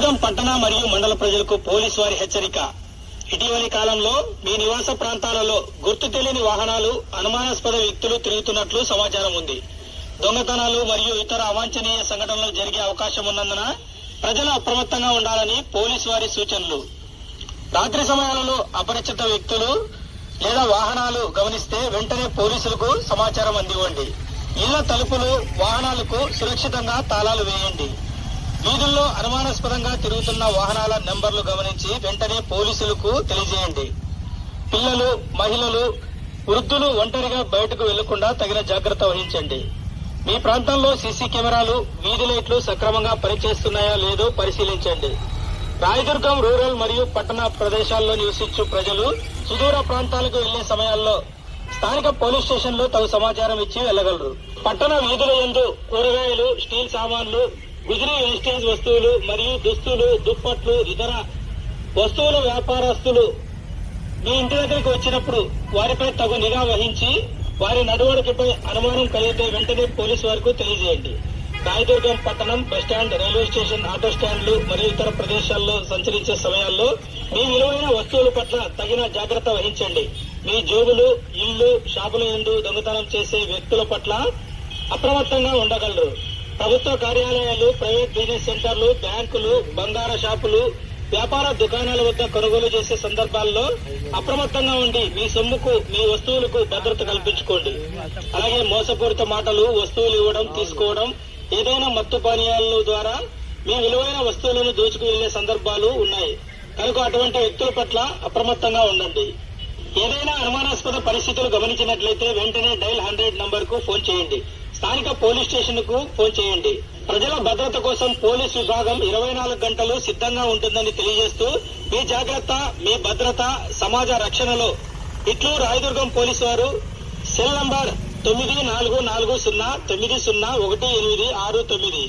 రాయదుర్గం పట్టణ మరియు మండల ప్రజలకు పోలీసు వారి హెచ్చరిక. ఇటీవలి కాలంలో మీ నివాస ప్రాంతాలలో గుర్తు తెలియని వాహనాలు, అనుమానాస్పద వ్యక్తులు తిరుగుతున్నట్లు సమాచారం ఉంది. దొంగతనాలు మరియు ఇతర అవాంఛనీయ సంఘటనలు జరిగే అవకాశం ఉన్నందున ప్రజలు అప్రమత్తంగా ఉండాలని పోలీసు వారి సూచనలు. రాత్రి సమయాలలో అపరిచిత వ్యక్తులు లేదా వాహనాలు గమనిస్తే వెంటనే పోలీసులకు సమాచారం అందివ్వండి. ఇళ్ల తలుపులు, వాహనాలకు సురక్షితంగా తాళాలు వేయండి. వీధుల్లో అనుమానాస్పదంగా తిరుగుతున్న వాహనాల నెంబర్లు గమనించి వెంటనే పోలీసులకు తెలియజేయండి. పిల్లలు, మహిళలు, వృద్ధులు ఒంటరిగా బయటకు వెళ్లకుండా తగిన జాగ్రత్త వహించండి. మీ ప్రాంతంలో సీసీ కెమెరాలు, వీధి లైట్లు సక్రమంగా పనిచేస్తున్నాయో లేదో పరిశీలించండి. రాయదుర్గం రూరల్ మరియు పట్టణ ప్రదేశాల్లో నివసించు ప్రజలు సుదూర ప్రాంతాలకు వెళ్లే సమయాల్లో స్థానిక పోలీస్ స్టేషన్లో తగు సమాచారం ఇచ్చి వెళ్లగలరు. పట్టణ వీధుల యందు కూరగాయలు, స్టీల్ సామాన్లు, గుజరీ వేస్టేజ్ వస్తువులు మరియు దుస్తులు, దుప్పట్లు, ఇతర వస్తువుల వ్యాపారస్తులు మీ ఇంటి దగ్గరికి వచ్చినప్పుడు వారిపై తగు నిఘా వహించి వారి నడవడికపై అనుమానం కలిగితే వెంటనే పోలీసు వారికి తెలియజేయండి. రాయదుర్గం పట్టణం, బస్టాండ్, రైల్వే స్టేషన్, ఆటో స్టాండ్లు మరియు ఇతర ప్రదేశాల్లో సంచరించే సమయాల్లో మీ విలువైన వస్తువుల పట్ల తగిన జాగ్రత్త వహించండి. మీ జోబులు, ఇళ్లు, షాపుల యందు దొంగతనం చేసే వ్యక్తుల పట్ల అప్రమత్తంగా ఉండగలరు. ప్రభుత్వ కార్యాలయాలు, ప్రైవేట్ బిజినెస్ సెంటర్లు, బ్యాంకులు, బంగార షాపులు, వ్యాపార దుకాణాల వద్ద కొనుగోలు చేసే సందర్భాల్లో అప్రమత్తంగా ఉండి మీ సొమ్ముకు, మీ వస్తువులకు భద్రత కల్పించుకోండి. అలాగే మోసపూరిత మాటలు, వస్తువులు ఇవ్వడం, తీసుకోవడం, ఏదైనా మత్తు పానీయాల ద్వారా మీ విలువైన వస్తువులను దోచుకు వెళ్లే సందర్భాలు ఉన్నాయి కనుక అటువంటి వ్యక్తుల పట్ల అప్రమత్తంగా ఉండండి. ఏదైనా అనుమానాస్పద పరిస్థితులు గమనించినట్లయితే వెంటనే డైల్ 100 నంబర్ కు ఫోన్ చేయండి. స్థానిక పోలీస్ స్టేషన్ కు ఫోన్ చేయండి. ప్రజల భద్రత కోసం పోలీస్ విభాగం 24 గంటలు సిద్ధంగా ఉంటుందని తెలియజేస్తూ మీ జాగ్రత్త, మీ భద్రత, సమాజ రక్షణలో ఇట్లు రాయదుర్గం పోలీసు వారు. Cell number 9440901869.